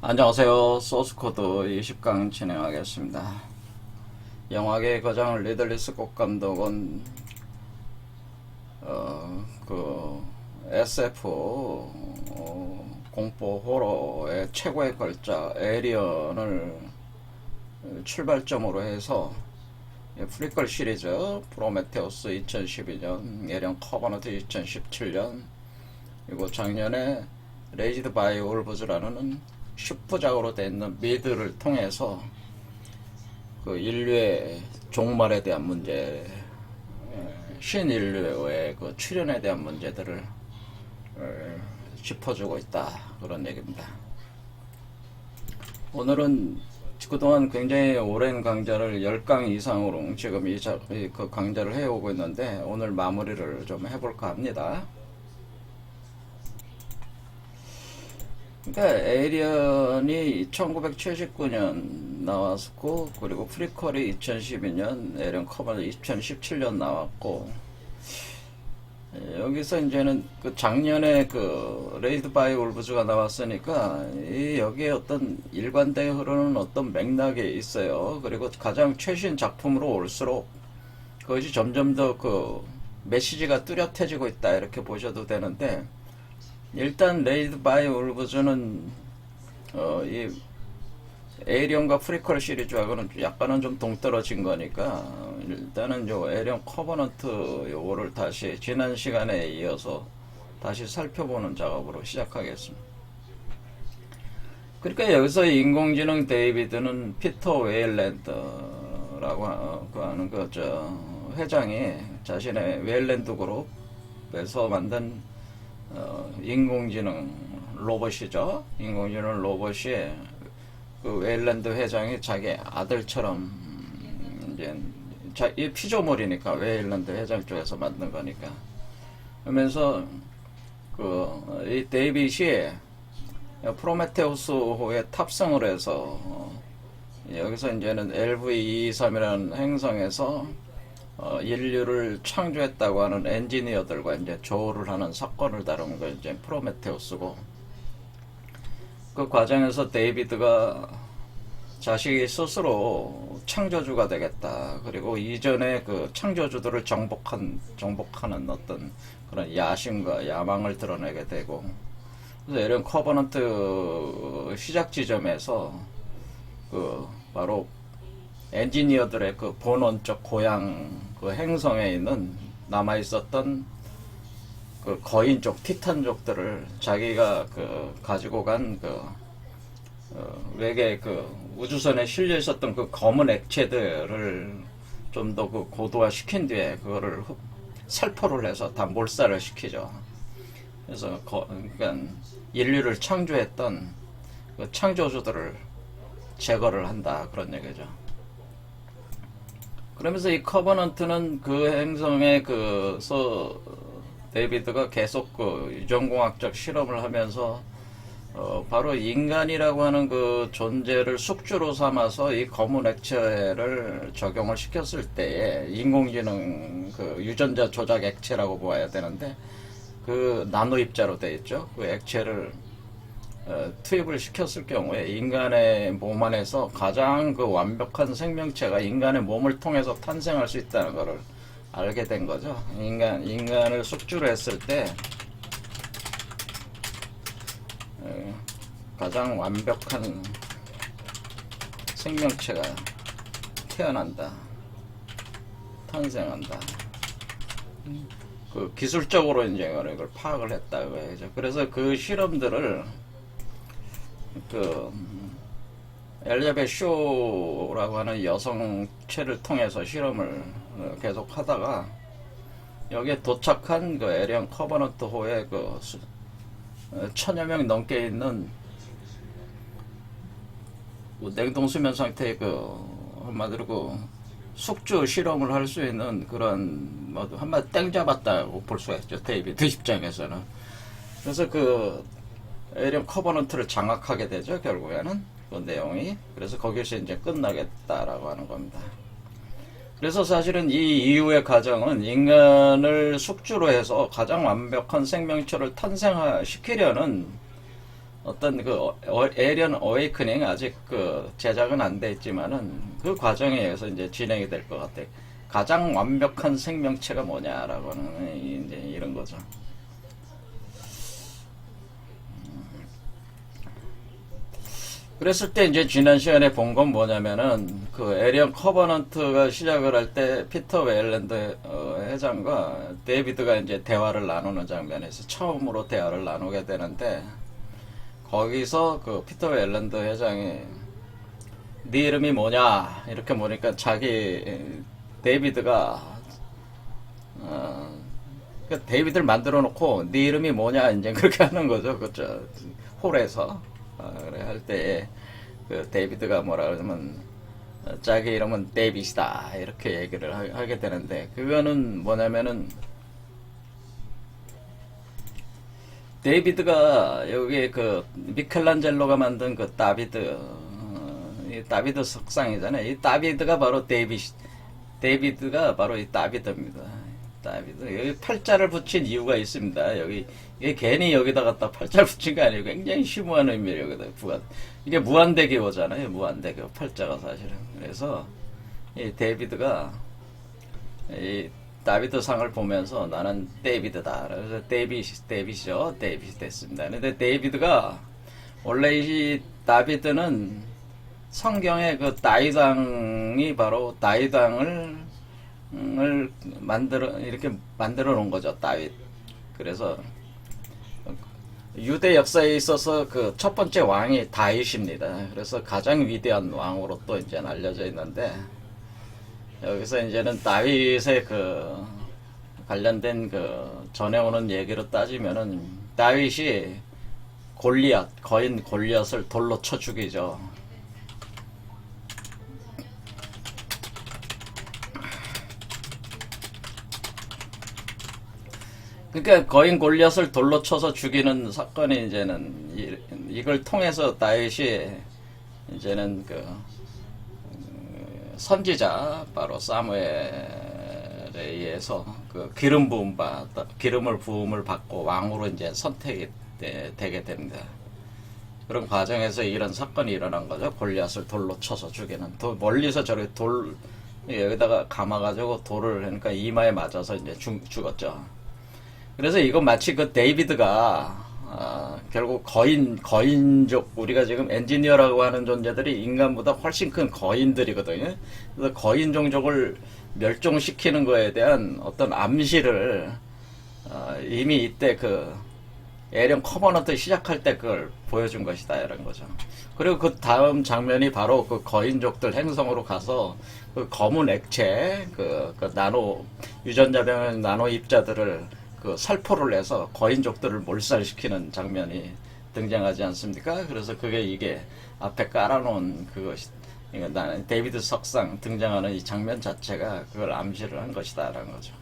안녕하세요. 소스코드 20강 진행하겠습니다. 영화계의 거장 리들리 스콧 감독은 SF 공포 호러의 최고의 걸작 에이리언을 출발점으로 해서 프리퀄 시리즈 프로메테우스 2012년, 에리언 커버넌트 2017년, 그리고 작년에 레이지드 바이 올브즈라는 슈퍼작으로 되 있는 미드를 통해서 그 인류의 종말에 대한 문제, 신인류의 그 출현에 대한 문제들을 짚어주고 있다, 그런 얘기입니다. 오늘은 그동안 굉장히 오랜 강좌를 10강 이상으로 지금 그 강좌를 해오고 있는데, 오늘 마무리를 좀 해볼까 합니다. 그러니까 에이리언이 1979년 나왔고, 그리고 프리퀄이 2012년, 에이리언 커버는 2017년 나왔고, 여기서 이제는 그 작년에 그 레이드 바이 올브즈가 나왔으니까 여기에 어떤 일관되게 흐르는 어떤 맥락이 있어요. 그리고 가장 최신 작품으로 올수록 그것이 점점 더 그 메시지가 뚜렷해지고 있다, 이렇게 보셔도 되는데, 일단 레이드 바이 올브즈는 이 에이리언과 프리퀄 시리즈하고는 약간은 좀 동떨어진 거니까, 일단은 요 에이리언 커버넌트 요거를 다시 지난 시간에 이어서 다시 살펴보는 작업으로 시작하겠습니다. 그러니까 여기서 인공지능 데이비드는 피터 웨일랜드라고 하는 회장이 자신의 웨일랜드 그룹에서 만든 인공지능 로봇이죠. 인공지능 로봇이 그 웨일랜드 회장이 자기 아들처럼, 이제 이 피조물이니까 웨일랜드 회장 쪽에서 만든 거니까. 그러면서 이 데이빗이 프로메테우스호에 탑승을 해서 여기서 이제는 LV-223이라는 행성에서 인류를 창조했다고 하는 엔지니어들과 이제 조우를 하는 사건을 다룬 게 이제 프로메테우스고, 그 과정에서 데이비드가 자식이 스스로 창조주가 되겠다, 그리고 이전에 그 창조주들을 정복하는 어떤 그런 야심과 야망을 드러내게 되고, 그래서 에리언 커버넌트 시작 지점에서 바로 엔지니어들의 그 본원적 고향, 그 행성에 있는 남아있었던 그 거인족, 티탄족들을 자기가 가지고 간 외계 우주선에 실려 있었던 그 검은 액체들을 좀 더 고도화 시킨 뒤에 그거를 살포를 해서 다 몰살을 시키죠. 그래서 그러니까 인류를 창조했던 그 창조주들을 제거를 한다, 그런 얘기죠. 그러면서 이 커버넌트는 그 행성에 데이비드가 계속 유전공학적 실험을 하면서 바로 인간이라고 하는 그 존재를 숙주로 삼아서 이 검은 액체를 적용을 시켰을 때에, 인공지능 유전자 조작 액체라고 보아야 되는데, 그 나노 입자로 되어 있죠. 그 액체를 투입을 시켰을 경우에 인간의 몸 안에서 가장 완벽한 생명체가 인간의 몸을 통해서 탄생할 수 있다는 것을 알게 된 거죠. 인간을 숙주로 했을 때 가장 완벽한 생명체가 태어난다, 탄생한다. 기술적으로 이제 이걸 파악을 했다고 해야죠. 그래서 그 실험들을 엘리자베스 쇼라고 하는 여성체를 통해서 실험을 계속 하다가, 여기에 도착한 에리언 커버넌트호에 1000여 명 넘게 있는 냉동수면 상태의 한마디로 숙주 실험을 할 수 있는 그런, 한마디 땡 잡았다고 볼 수가 있죠, 데이비드 입장에서는. 그래서 에리언 커버넌트를 장악하게 되죠, 결국에는 그 내용이. 그래서 거기서 이제 끝나겠다라고 하는 겁니다. 그래서 사실은 이 이후의 과정은 인간을 숙주로 해서 가장 완벽한 생명체를 탄생시키려는 어떤 그 에리언 어웨이크닝 아직 그 제작은 안 돼 있지만은 그 과정에 의해서 이제 진행이 될 것 같아. 가장 완벽한 생명체가 뭐냐라고는 이제 이런 거죠. 그랬을 때 이제 지난 시간에 본 건 뭐냐면은 그 에리언 커버넌트가 시작을 할 때 피터 웨일랜드 회장과 데이비드가 이제 대화를 나누는 장면에서 처음으로 대화를 나누게 되는데 거기서 그 피터 웨일랜드 회장이 네 이름이 뭐냐 이렇게 보니까 자기 데이비드가 그 데이비드를 만들어 놓고 네 이름이 뭐냐 이제 그렇게 하는 거죠. 그죠? 홀에서 그래 할 때 그 데이비드가 뭐라 그러면 자기 이름은 데이빗이다 이렇게 얘기를 하게 되는데 그거는 뭐냐면은 데이비드가 여기 그 미켈란젤로가 만든 그 다비드 이 다비드 석상이잖아요. 이 다비드가 바로 데이비드가 바로 이 다비드입니다. 다비드 여기 팔자를 붙인 이유가 있습니다. 여기 이게 괜히 여기다 갖다 팔자를 붙인 게 아니고 굉장히 심오한 의미를 여기다 부한. 이게 무한대교잖아요. 무한대교 팔자가 사실은. 그래서 이 데이비드가 이 다비드 상을 보면서 나는 데이비드다. 그래서 데이빗이죠. 데이빗이 됐습니다. 근데 데이비드가 원래 이 다비드는 성경의 그 다윗왕이 바로 다윗왕을 이렇게 만들어 놓은 거죠. 다윗. 그래서 유대 역사에 있어서 그 첫 번째 왕이 다윗입니다. 그래서 가장 위대한 왕으로 또 이제 알려져 있는데 여기서 이제는 다윗의 그 관련된 그 전해오는 얘기로 따지면은 다윗이 거인 골리앗을 돌로 쳐 죽이죠. 그러니까 거인 골리앗을 돌로 쳐서 죽이는 사건이 이제는 이걸 통해서 다윗이 이제는 그 선지자 바로 사무엘에 의해서 그 기름을 부음을 받고 왕으로 이제 선택이 되게 됩니다. 그런 과정에서 이런 사건이 일어난 거죠. 골리앗을 돌로 쳐서 죽이는. 멀리서 저렇게 여기다가 감아가지고 돌을 그러니까 이마에 맞아서 이제 죽었죠. 그래서 이건 마치 그 데이비드가 결국 거인족 우리가 지금 엔지니어라고 하는 존재들이 인간보다 훨씬 큰 거인들이거든요. 그래서 거인 종족을 멸종시키는 거에 대한 어떤 암시를 이미 이때 그 에리언 커버넌트 시작할 때 그걸 보여준 것이다 이런 거죠. 그리고 그 다음 장면이 바로 그 거인족들 행성으로 가서 그 검은 액체 그 유전자병 나노 입자들을 그 살포를 해서 거인족들을 몰살시키는 장면이 등장하지 않습니까? 그래서 이게 앞에 깔아놓은 그것이 나는 데이비드 석상 등장하는 이 장면 자체가 그걸 암시를 한 것이다라는 거죠.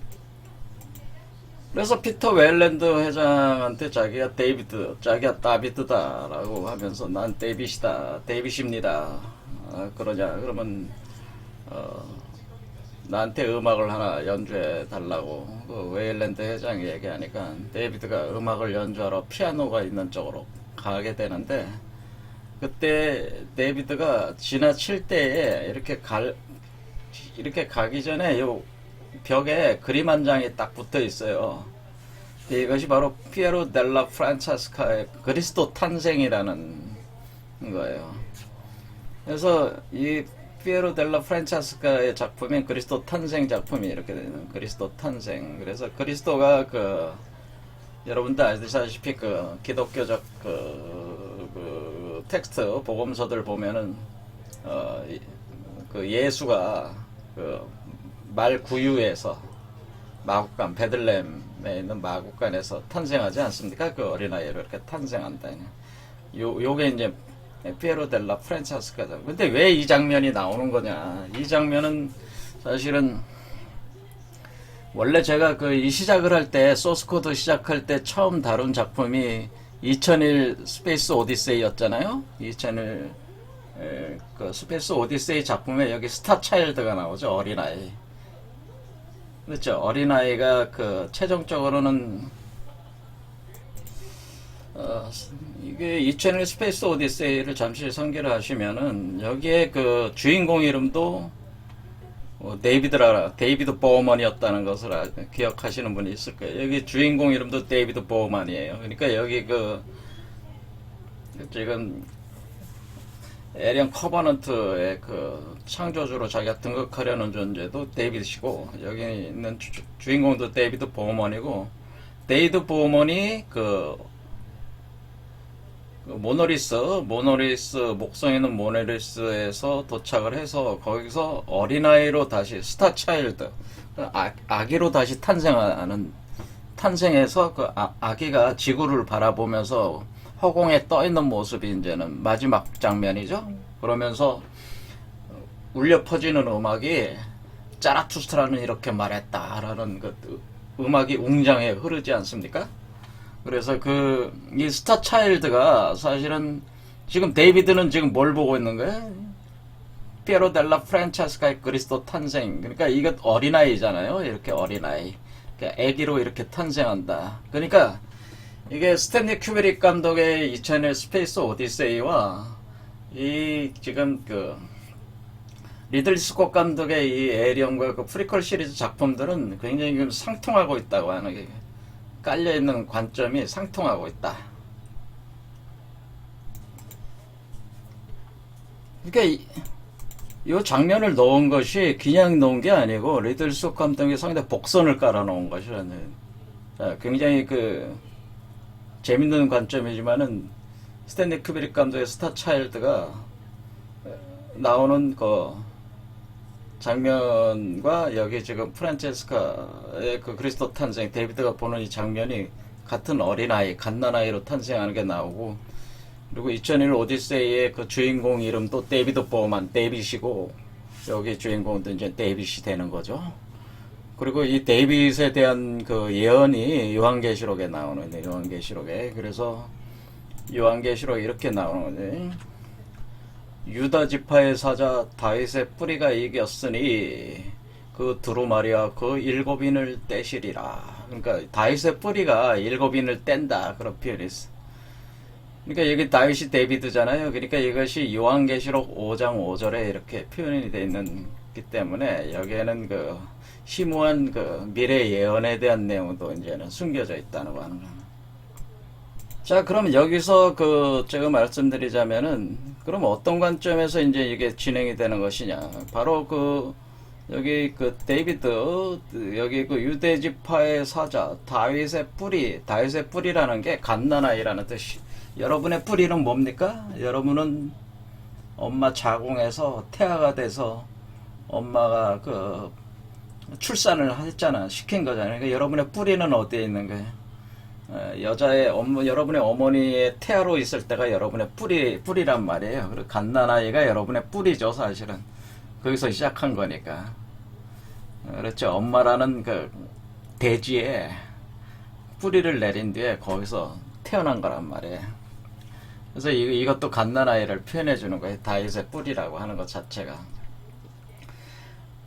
그래서 피터 웨일랜드 회장한테 자기가 다비드다라고 하면서 난 데이빗입니다. 그러냐 그러면 나한테 음악을 하나 연주해 달라고 그 웨일랜드 회장이 얘기하니까 데이비드가 음악을 연주하러 피아노가 있는 쪽으로 가게 되는데 그때 데이비드가 지나칠 때에 이렇게 가기 전에 요 벽에 그림 한 장이 딱 붙어 있어요. 이것이 바로 피에로 델라 프란체스카의 그리스도 탄생이라는 거예요. 그래서 이 피에로 델라 프란체스카의 작품인 그리스도 탄생 작품이 이렇게 되는 그리스도 탄생. 그래서 그리스도가 여러분들 아시다시피 그 기독교적 그 텍스트 복음서들 보면은 그 예수가 그 말 구유에서 마국간 베들레헴에 있는 마국간에서 탄생하지 않습니까? 그 어린아이로 이렇게 탄생한다. 요게 이제 피에로 델라 프란체스카죠. 근데 왜 이 장면이 나오는 거냐? 이 장면은 사실은 원래 제가 이 시작을 할 때 소스코드 시작할 때 처음 다룬 작품이 2001 스페이스 오디세이였잖아요. 2001 그 스페이스 오디세이 작품에 여기 스타 차일드가 나오죠. 어린아이. 그렇죠. 어린아이가 최종적으로는 이게 이 채널 스페이스 오디세이를 잠시 상기를 하시면은 여기에 그 주인공 이름도 데이비드 보어먼이었다는 것을 기억하시는 분이 있을 거예요. 여기 주인공 이름도 데이비드 보어먼이에요. 그러니까 여기 그 지금 에리언 커버넌트의 그 창조주로 자기가 등극하려는 존재도 데이비드시고, 여기 있는 주인공도 데이비드 보어먼이고, 데이비드 보어먼이 그 모노리스 목성 있는 모노리스에서 도착을 해서 거기서 어린아이로 다시 스타 차일드, 아기로 다시 탄생해서 그 아기가 지구를 바라보면서 허공에 떠 있는 모습이 이제는 마지막 장면이죠. 그러면서 울려 퍼지는 음악이 짜라투스트라는 이렇게 말했다라는 그 음악이 웅장해 흐르지 않습니까? 그래서 이 스타 차일드가 사실은 지금 데이비드는 지금 뭘 보고 있는 거예요? 피에로 델라 프란체스카의 그리스도 탄생. 그러니까 이거 어린아이잖아요. 이렇게 어린아이. 그러니까 아기로 이렇게 탄생한다. 그러니까 이게 스탠리 큐브릭 감독의 2001 스페이스 오디세이와 이 지금 그 리들리 스콧 감독의 이 에리언과 그 프리퀄 시리즈 작품들은 굉장히 상통하고 있다고 하는 게, 깔려있는 관점이 상통하고 있다. 그러니까 이 장면을 넣은 것이 그냥 넣은 게 아니고 리들리 스콧 감독이 상당히 복선을 깔아 놓은 것이라는, 굉장히 그 재밌는 관점이지만은 스탠리 큐브릭 감독의 스타 차일드가 나오는 그 장면과 여기 지금 프란체스카의 그 그리스도 탄생, 데이비드가 보는 이 장면이 같은 어린아이, 갓난아이로 탄생하는 게 나오고, 그리고 2001 오디세이의 그 주인공 이름도 데이비드 보어먼, 데이빗이고, 여기 주인공도 이제 데이빗이 되는 거죠. 그리고 이 데이빗에 대한 그 예언이 요한계시록에 나오는데, 요한계시록에. 그래서 요한계시록에 이렇게 나오는 거지. 유다 지파의 사자 다윗의 뿌리가 이겼으니 그 두루마리와 그 일곱인을 떼시리라. 그러니까 다윗의 뿌리가 일곱인을 뗀다, 그런 표현이 있어. 그러니까 여기 다윗이 데이비드잖아요. 그러니까 이것이 요한계시록 5장 5절에 이렇게 표현이 되어 있기 때문에 여기에는 그 심오한 그 미래 예언에 대한 내용도 이제는 숨겨져 있다는 거 하는 거야. 자, 그럼 여기서 제가 말씀드리자면은, 그럼 어떤 관점에서 이제 이게 진행이 되는 것이냐. 바로 여기 데이비드, 여기 유대 지파의 사자, 다윗의 뿌리라는 게 갓난아이라는 뜻이. 여러분의 뿌리는 뭡니까? 여러분은 엄마 자궁에서 태아가 돼서 엄마가 출산을 했잖아. 시킨 거잖아요. 그러니까 여러분의 뿌리는 어디에 있는 거예요? 여러분의 어머니의 태아로 있을 때가 여러분의 뿌리란 말이에요. 그리고 갓난아이가 여러분의 뿌리죠, 사실은. 거기서 시작한 거니까. 그렇죠. 엄마라는 그 대지에 뿌리를 내린 뒤에 거기서 태어난 거란 말이에요. 그래서 이것도 갓난아이를 표현해 주는 거예요. 다윗의 뿌리라고 하는 것 자체가.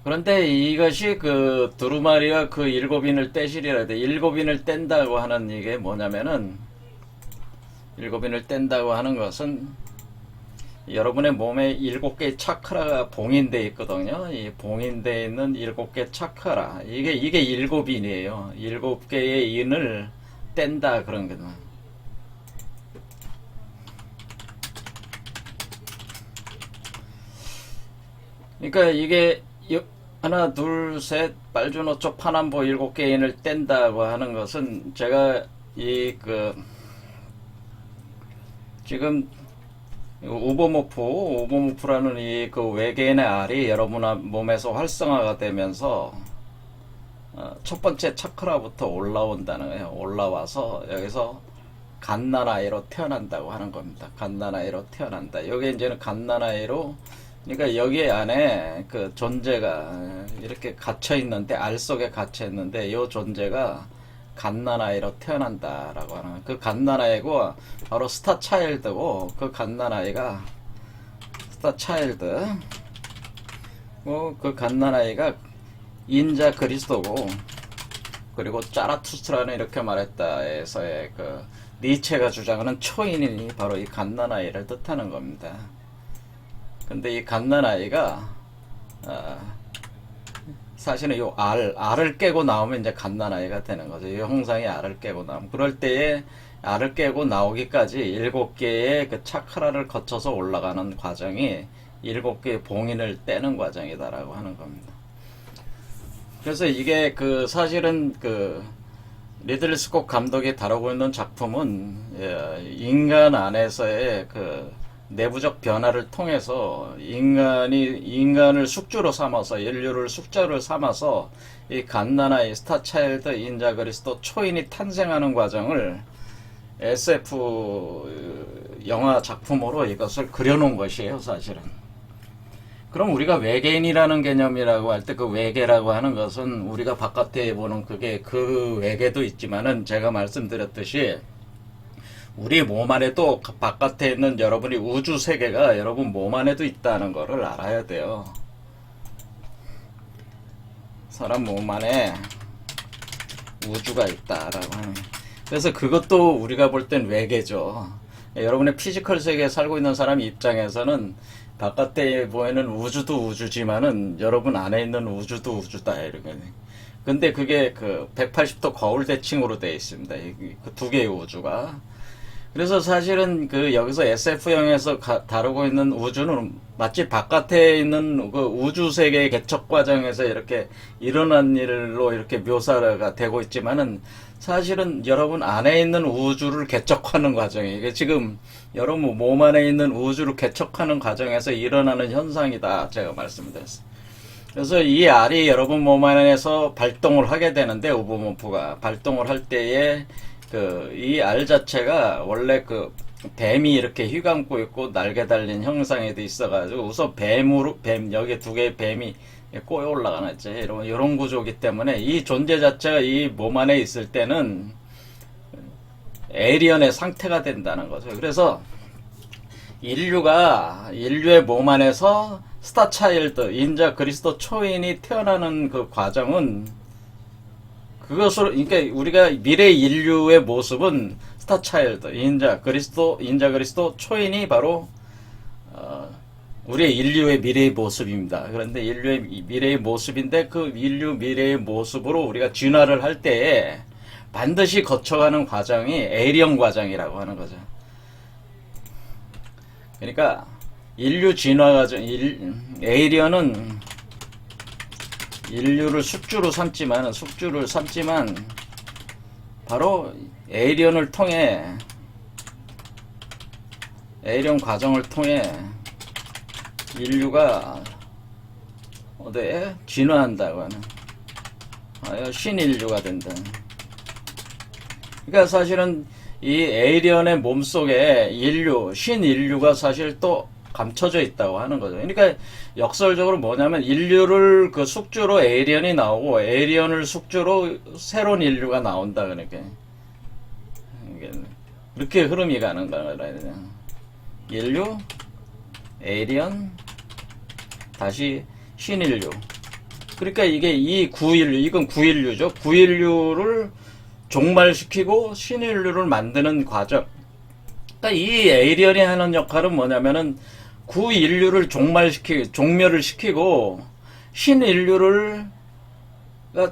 그런데 이것이 두루마리와 그 일곱인을 떼시리라 돼. 일곱인을 뗀다고 하는 이게 뭐냐면은, 일곱인을 뗀다고 하는 것은 여러분의 몸에 7개의 차크라가 봉인되어 있거든요. 이 봉인되어 있는 7개 차크라. 이게 일곱인이에요. 7개의 인을 뗀다, 그런 거는. 그러니까 이게 하나, 둘, 셋, 빨주노초, 파남보 7개인을 뗀다고 하는 것은, 제가 지금 오버모프라는 외계인의 알이 여러분 몸에서 활성화가 되면서 첫 번째 차크라부터 올라온다는 거예요. 올라와서 여기서 갓난아이로 태어난다고 하는 겁니다. 갓난아이로 태어난다. 여기 이제는 갓난아이로, 그러니까 여기 안에 그 존재가 이렇게 갇혀 있는데, 알 속에 갇혀 있는데, 이 존재가 갓난아이로 태어난다라고 하는, 그 갓난아이고 바로 스타 차일드고, 그 갓난아이가 스타 차일드, 그 갓난아이가 인자 그리스도고, 그리고 짜라투스트라는 이렇게 말했다에서의 니체가 주장하는 초인이 바로 이 갓난아이를 뜻하는 겁니다. 근데 이 갓난아이가 사실은 요 알을 깨고 나오면 이제 갓난아이가 되는 거죠. 이 형상이 알을 깨고 나오면, 그럴 때에 알을 깨고 나오기까지 7개의 그 차크라를 거쳐서 올라가는 과정이 7개의 봉인을 떼는 과정이다라고 하는 겁니다. 그래서 이게 그 사실은 그 리들리 스콧 감독이 다루고 있는 작품은 인간 안에서의 그 내부적 변화를 통해서 인간을 숙주로 삼아서, 인류를 숙주로 삼아서 이 갓난아이, 스타차일드, 인자 그리스도, 초인이 탄생하는 과정을 SF 영화 작품으로 이것을 그려놓은 것이에요, 사실은. 그럼 우리가 외계인이라는 개념이라고 할 때, 그 외계라고 하는 것은 우리가 바깥에 보는 그게 그 외계도 있지만은, 제가 말씀드렸듯이 우리 몸 안에도, 바깥에 있는 여러분이 우주 세계가 여러분 몸 안에도 있다는 것을 알아야 돼요. 사람 몸 안에 우주가 있다라고 하는. 그래서 그것도 우리가 볼 땐 외계죠. 여러분의 피지컬 세계에 살고 있는 사람 입장에서는 바깥에 보이는 우주도 우주지만은 여러분 안에 있는 우주도 우주다, 이렇게. 근데 그게 그 180도 거울 대칭으로 되어 있습니다. 그 두 개의 우주가. 그래서 사실은 그 여기서 SF형에서 다루고 있는 우주는 마치 바깥에 있는 그 우주 세계의 개척 과정에서 이렇게 일어난 일로 이렇게 묘사가 되고 있지만은, 사실은 여러분 안에 있는 우주를 개척하는 과정이에요. 이게 지금 여러분 몸 안에 있는 우주를 개척하는 과정에서 일어나는 현상이다, 제가 말씀드렸어요. 그래서 이 알이 여러분 몸 안에서 발동을 하게 되는데, 오브몬프가 발동을 할 때에 이 알 자체가 원래 그 뱀이 이렇게 휘감고 있고 날개 달린 형상이 돼 있어가지고, 우선 여기 두 개의 뱀이 꼬여 올라가는 있죠. 이런 구조이기 때문에 이 존재 자체가 이 몸 안에 있을 때는 에이리언의 상태가 된다는 거죠. 그래서 인류의 몸 안에서 스타차일드, 인자 그리스도 초인이 태어나는 그 과정은, 그것으로, 그러니까 우리가 미래 인류의 모습은 스타차일드, 인자 그리스도 초인이 바로 우리의 인류의 미래의 모습입니다. 그런데 인류의 미래의 모습인데, 그 인류 미래의 모습으로 우리가 진화를 할 때에 반드시 거쳐가는 과정이 에이리언 과정이라고 하는 거죠. 그러니까 인류 진화 과정, 에이리언은 인류를 숙주로 삼지만 바로 에이리언 과정을 통해 인류가 어디에 진화한다고 하는, 신인류가 된다. 그러니까 사실은 이 에이리언의 몸속에 신인류가 사실 또 감춰져 있다고 하는 거죠. 그러니까 역설적으로 뭐냐면, 인류를 그 숙주로 에이리언이 나오고, 에이리언을 숙주로 새로운 인류가 나온다. 그러니까 그렇게 흐름이 가는 거라. 인류, 에이리언, 다시 신인류. 그러니까 이게 이건 구인류죠. 구인류를 종말시키고 신인류를 만드는 과정. 그러니까 이 에이리언이 하는 역할은 뭐냐면은, 구인류를 종멸을 시키고 신인류를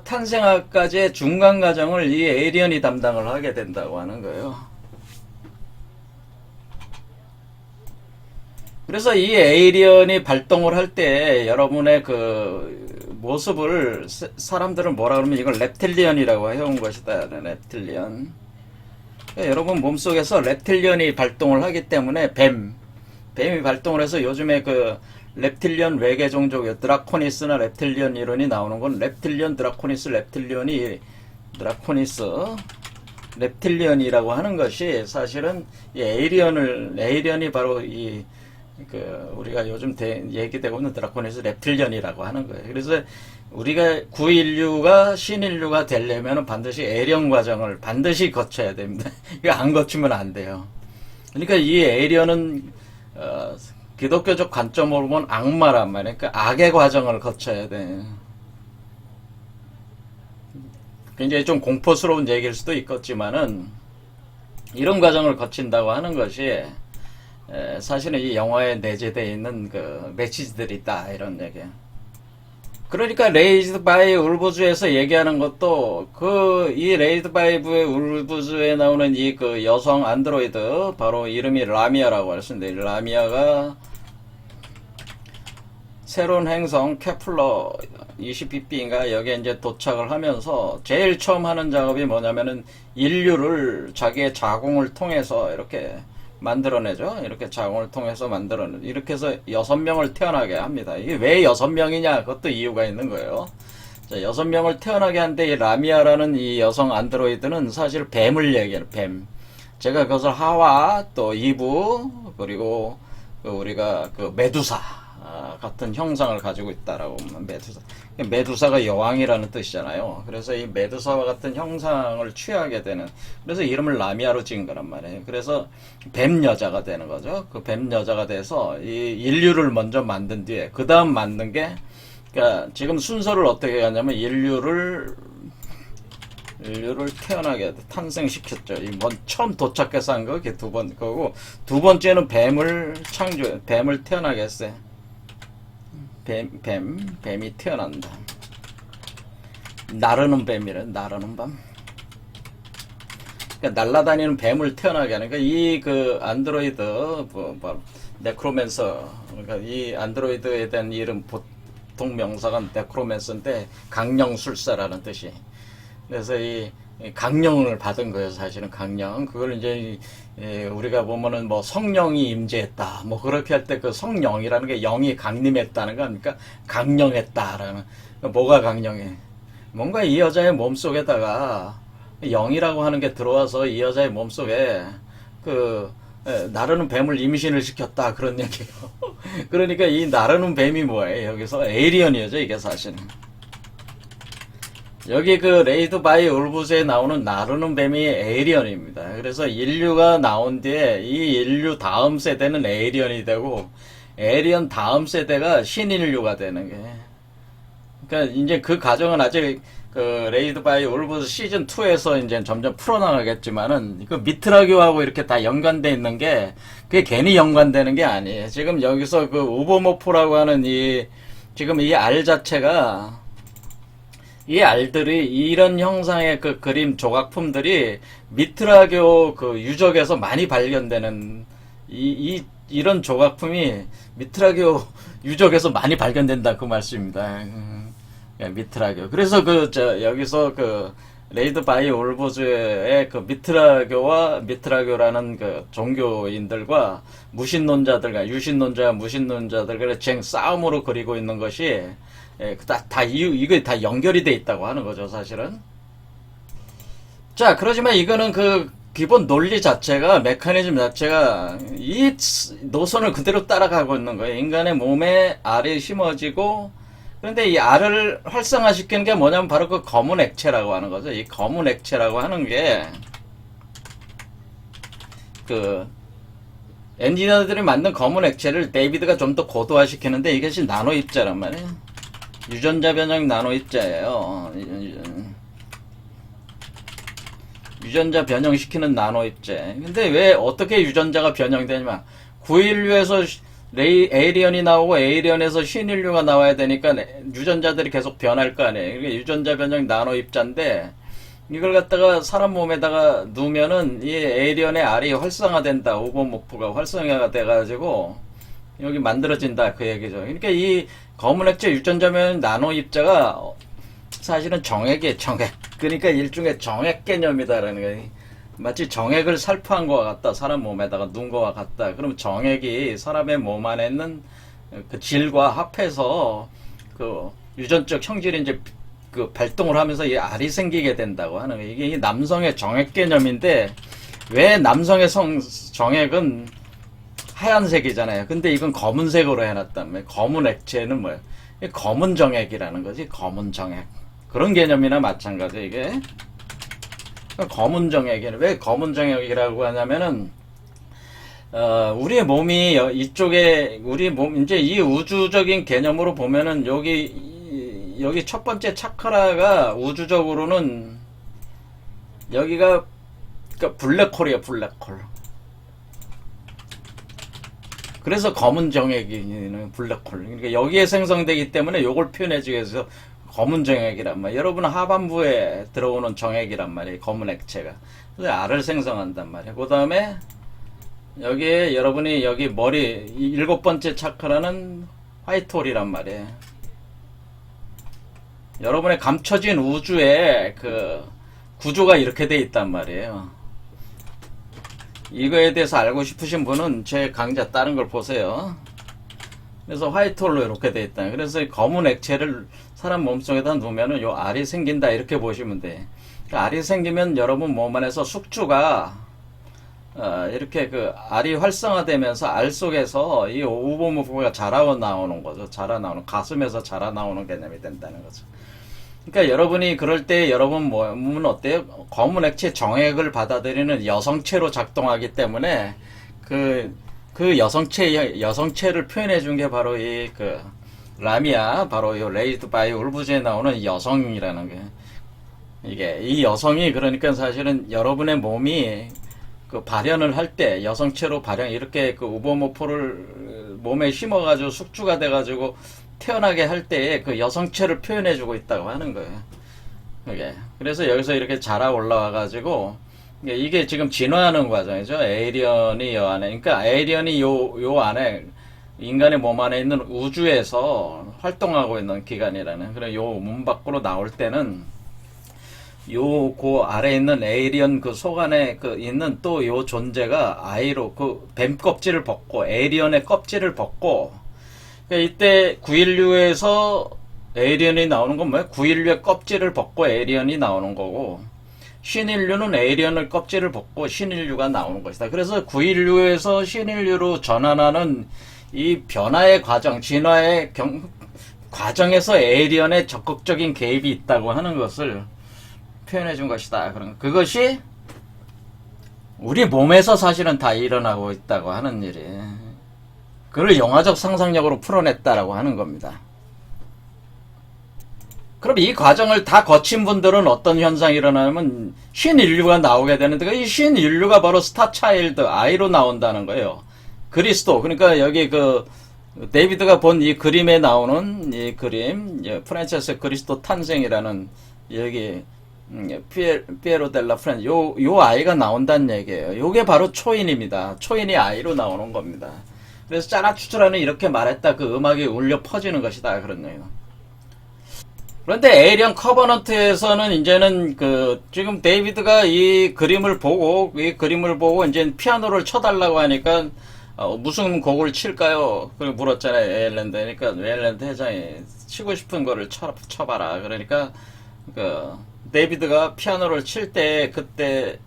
탄생하기까지의 중간 과정을 이 에이리언이 담당을 하게 된다고 하는 거예요. 그래서 이 에이리언이 발동을 할 때 여러분의 그 모습을 사람들은 뭐라 그러면, 이걸 렙틸리언이라고 해온 것이다. 렙틸리언. 여러분 몸속에서 렙틸리언이 발동을 하기 때문에 뱀이 발동을 해서, 요즘에 그 렙틸리언 외계 종족, 드라코니스나 렙틸리언 이론이 나오는 건, 렙틸리언, 드라코니스, 렙틸리언이라고 하는 것이, 사실은 이 에이리언이 바로 우리가 요즘 얘기되고 있는 드라코니스 렙틸리언이라고 하는 거예요. 그래서 우리가 구인류가 신인류가 되려면 반드시 에이리언 과정을 반드시 거쳐야 됩니다. 이거 안 거치면 안 돼요. 그러니까 이 에이리언은 기독교적 관점으로 보면 악마란 말이에요. 그러니까 악의 과정을 거쳐야 돼. 굉장히 좀 공포스러운 얘기일 수도 있겠지만은, 이런 과정을 거친다고 하는 것이 사실은 이 영화에 내재되어 있는 그 메시지들이 있다 이런 얘기예요. 그러니까 레이즈드 바이 울부즈에서 얘기하는 것도 그 이 레이즈드 바이 울부즈에 나오는 이 그 여성 안드로이드 바로 이름이 라미아라고 할 수 있는데 라미아가 새로운 행성 케플러 20pp인가 여기에 이제 도착을 하면서 제일 처음 하는 작업이 뭐냐면은 인류를 자기의 자궁을 통해서 이렇게 만들어내죠. 이렇게 자궁을 통해서 만들어내. 이렇게 해서 6명을 태어나게 합니다. 이게 왜 6명이냐? 그것도 이유가 있는 거예요. 자, 6명을 태어나게 한데 이 라미아라는 이 여성 안드로이드는 사실 뱀을 얘기해요. 뱀. 제가 그것을 하와 또 이브 그리고 우리가 그 메두사 같은 형상을 가지고 있다라고 보면 메두사가 여왕이라는 뜻이잖아요. 그래서 이 메두사와 같은 형상을 취하게 되는 그래서 이름을 라미아로 지은 거란 말이에요. 그래서 뱀 여자가 되는 거죠. 그 뱀 여자가 돼서 이 인류를 먼저 만든 뒤에 그 다음 만든 게 그러니까 지금 순서를 어떻게 하냐면 인류를 태어나게 탄생시켰죠. 처음 도착해서 한 거, 그게 거고, 두 번째는 뱀을 태어나게 했어요. 뱀이 태어난다. 나르는 뱀이래, 나르는 밤. 그러니까 날아다니는 뱀을 태어나게 하는, 그러니까 이 그 안드로이드, 네크로맨서, 그러니까 이 안드로이드에 대한 이름 보통 명사가 네크로맨서인데, 강령술사라는 뜻이. 그래서 이 강령을 받은 거예요. 사실은 강령. 그걸 이제 우리가 보면은 뭐 성령이 임재했다. 뭐 그렇게 할 때 그 성령이라는 게 영이 강림했다는 거 아닙니까? 강령했다라는. 뭐가 강령해? 뭔가 이 여자의 몸속에다가 영이라고 하는 게 들어와서 이 여자의 몸속에 그 나르는 뱀을 임신을 시켰다 그런 얘기예요. 그러니까 이 나르는 뱀이 뭐예요? 여기서 에이리언이죠. 이게 사실은. 여기 그 레이드 바이 울부즈에 나오는 나르는 뱀이 에이리언입니다. 그래서 인류가 나온 뒤에 이 인류 다음 세대는 에이리언이 되고 에이리언 다음 세대가 신인류가 되는 게. 그러니까 이제 그 과정은 아직 그 레이드 바이 울부즈 시즌 2에서 이제 점점 풀어나가겠지만은 그 미트라교하고 이렇게 다 연관돼 있는 게 그게 괜히 연관되는 게 아니에요. 지금 여기서 그 우보모프라고 하는 지금 이 알 자체가 이 알들이 이런 형상의 그 그림 조각품들이 미트라교 그 유적에서 많이 발견되는 이런 조각품이 미트라교 유적에서 많이 발견된다 그 말씀입니다. 미트라교. 그래서 여기서 그 레이드 바이 올보즈의 그 미트라교라는 그 종교인들과 무신론자들과 유신론자 무신론자들과 싸움으로 그리고 있는 것이 이게 다 연결이 돼 있다고 하는 거죠, 사실은. 자, 그러지만 이거는 그 기본 논리 자체가, 메커니즘 자체가 이 노선을 그대로 따라가고 있는 거예요. 인간의 몸에 알이 심어지고, 그런데 이 알을 활성화시키는 게 뭐냐면 바로 그 검은 액체라고 하는 거죠. 이 검은 액체라고 하는 게, 엔지니어들이 만든 검은 액체를 데이비드가 좀 더 고도화시키는데 이것이 나노 입자란 말이에요. 유전자 변형 나노 입자예요. 유전자 변형시키는 나노 입자. 근데 왜 어떻게 유전자가 변형되냐면 9인류에서 에이리언이 나오고 에이리언에서 신인류가 나와야 되니까 유전자들이 계속 변할 거 아니에요. 그러니까 유전자 변형 나노 입자인데 이걸 갖다가 사람 몸에다가 누우면은 이 에이리언의 알이 활성화된다. 오버모프가 활성화가 돼가지고 여기 만들어진다 그 얘기죠. 그러니까 이 검은 액체 유전자면 나노 입자가 사실은 정액이에요. 정액. 그러니까 일종의 정액 개념이다라는 거예요. 마치 정액을 살포한 것과 같다. 사람 몸에다가 누운 것과 같다. 그럼 정액이 사람의 몸 안에 있는 그 질과 합해서 그 유전적 형질이 이제 그 발동을 하면서 이 알이 생기게 된다고 하는 거예요. 이게 남성의 정액 개념인데 왜 남성의 정액은 하얀색이잖아요. 근데 이건 검은색으로 해놨다면 검은 액체는 뭐예요? 검은 정액이라는 거지. 검은 정액. 그런 개념이나 마찬가지 이게. 검은 정액이는 왜 검은 정액이라고 하냐면은 우리의 몸이 이쪽에 우리 몸 이제 이 우주적인 개념으로 보면은 여기 첫 번째 차크라가 우주적으로는 여기가 그러니까 블랙홀이야, 블랙홀. 그래서 검은 정액이는 블랙홀. 그러니까 여기에 생성되기 때문에 요걸 표현해주기 위해서 검은 정액이란 말이에요. 여러분 하반부에 들어오는 정액이란 말이에요. 검은 액체가. 그래서 알을 생성한단 말이에요. 그 다음에 여기에 여러분이 여기 머리 7번째 차크라는 화이트홀이란 말이에요. 여러분의 감춰진 우주에 그 구조가 이렇게 돼 있단 말이에요. 이거에 대해서 알고 싶으신 분은 제 강좌 다른 걸 보세요. 그래서 화이트홀로 이렇게 돼 있다. 그래서 검은 액체를 사람 몸속에다 놓으면은 요 알이 생긴다 이렇게 보시면 돼. 그러니까 알이 생기면 여러분 몸 안에서 숙주가 이렇게 그 알이 활성화되면서 알 속에서 이 오보모프가 자라 나오는 거죠. 자라 나오는 가슴에서 자라 나오는 개념이 된다는 거죠. 그러니까 여러분이 그럴 때 여러분 몸은 어때요? 검은 액체 정액을 받아들이는 여성체로 작동하기 때문에 그 여성체를 표현해 준 게 바로 이 그 라미아, 바로 이 레이즈드 바이 울부즈에 나오는 여성이라는 게, 이게 이 여성이 그러니까 사실은 여러분의 몸이 그 발현을 할 때 여성체로 발현 이렇게 그 우보모포를 몸에 심어가지고 숙주가 돼가지고 태어나게 할 때에 그 여성체를 표현해주고 있다고 하는 거예요. 이게 그래서 여기서 이렇게 자라 올라와가지고 이게 지금 진화하는 과정이죠. 에이리언이 요 안에, 그러니까 에이리언이 요 안에 인간의 몸 안에 있는 우주에서 활동하고 있는 기관이라는. 그래 요 문 밖으로 나올 때는 그 아래 있는 에이리언 그 속 안에 그 있는 또 요 존재가 아이로 그 뱀 껍질을 벗고 에이리언의 껍질을 벗고, 그러니까 이때 916에서 에이리언이 나오는 건 뭐야? 916의 껍질을 벗고 에이리언이 나오는 거고, 신인류는 에이리언의 껍질을 벗고 신인류가 나오는 것이다. 그래서 916에서 신인류로 전환하는 이 변화의 과정, 진화의 과정에서 에이리언의 적극적인 개입이 있다고 하는 것을 표현해 준 것이다. 그것이 우리 몸에서 사실은 다 일어나고 있다고 하는 일이, 그걸 영화적 상상력으로 풀어냈다라고 하는 겁니다. 그럼 이 과정을 다 거친 분들은 어떤 현상이 일어나면 신인류가 나오게 되는데, 이 신인류가 바로 스타차일드, 아이로 나온다는 거예요. 그리스도, 그러니까 여기 그 데이비드가 본 이 그림에 나오는 이 그림, 프란체스 그리스도 탄생이라는, 여기 피에로 델라 프란, 요 아이가 나온다는 얘기예요. 요게 바로 초인입니다. 초인이 아이로 나오는 겁니다. 그래서 짜라추추라는 이렇게 말했다, 그 음악이 울려 퍼지는 것이다, 그런 얘기예요. 그런데 에이리언 커버넌트에서는 이제는 그 지금 데이비드가 이 그림을 보고 이제 피아노를 쳐달라고 하니까 무슨 곡을 칠까요? 그걸 물었잖아요, 웨일랜드. 그러니까 웨일랜드 회장이 치고 싶은 거를 쳐봐라. 그러니까 그 데이비드가 피아노를 칠 때 그때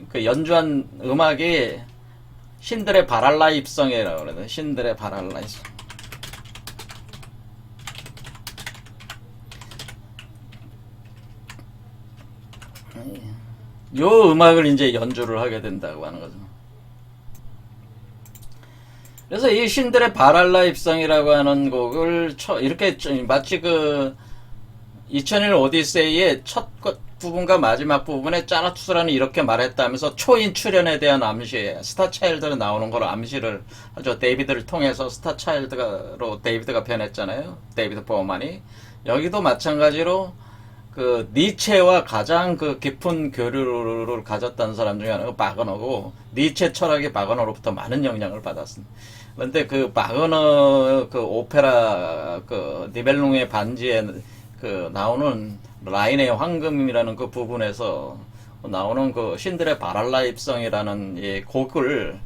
그 연주한 음악이 신들의 바랄라 입성이라고 그러거든요. 신들의 바랄라 입성. 요 음악을 이제 연주를 하게 된다고 하는 거죠. 그래서 이 신들의 바랄라 입성이라고 하는 곡을 이렇게 마치 그 2001 오디세이의 첫 부분과 마지막 부분에 짜라투스라는 이렇게 말했다면서 초인 출현에 대한 암시, 스타차일드로 나오는 걸 암시를 하죠. 데이비드를 통해서 스타차일드로 데이비드가 변했잖아요. 데이비드 보어만이. 여기도 마찬가지로 그 니체와 가장 그 깊은 교류를 가졌다는 사람 중에 하나가 바그너고, 니체 철학이 바그너로부터 많은 영향을 받았습니다. 그런데 그 바그너 그 오페라 그 니벨룽의 반지에 그 나오는 라인의 황금이라는 그 부분에서 나오는 그 신들의 바랄라 입성이라는 이 곡을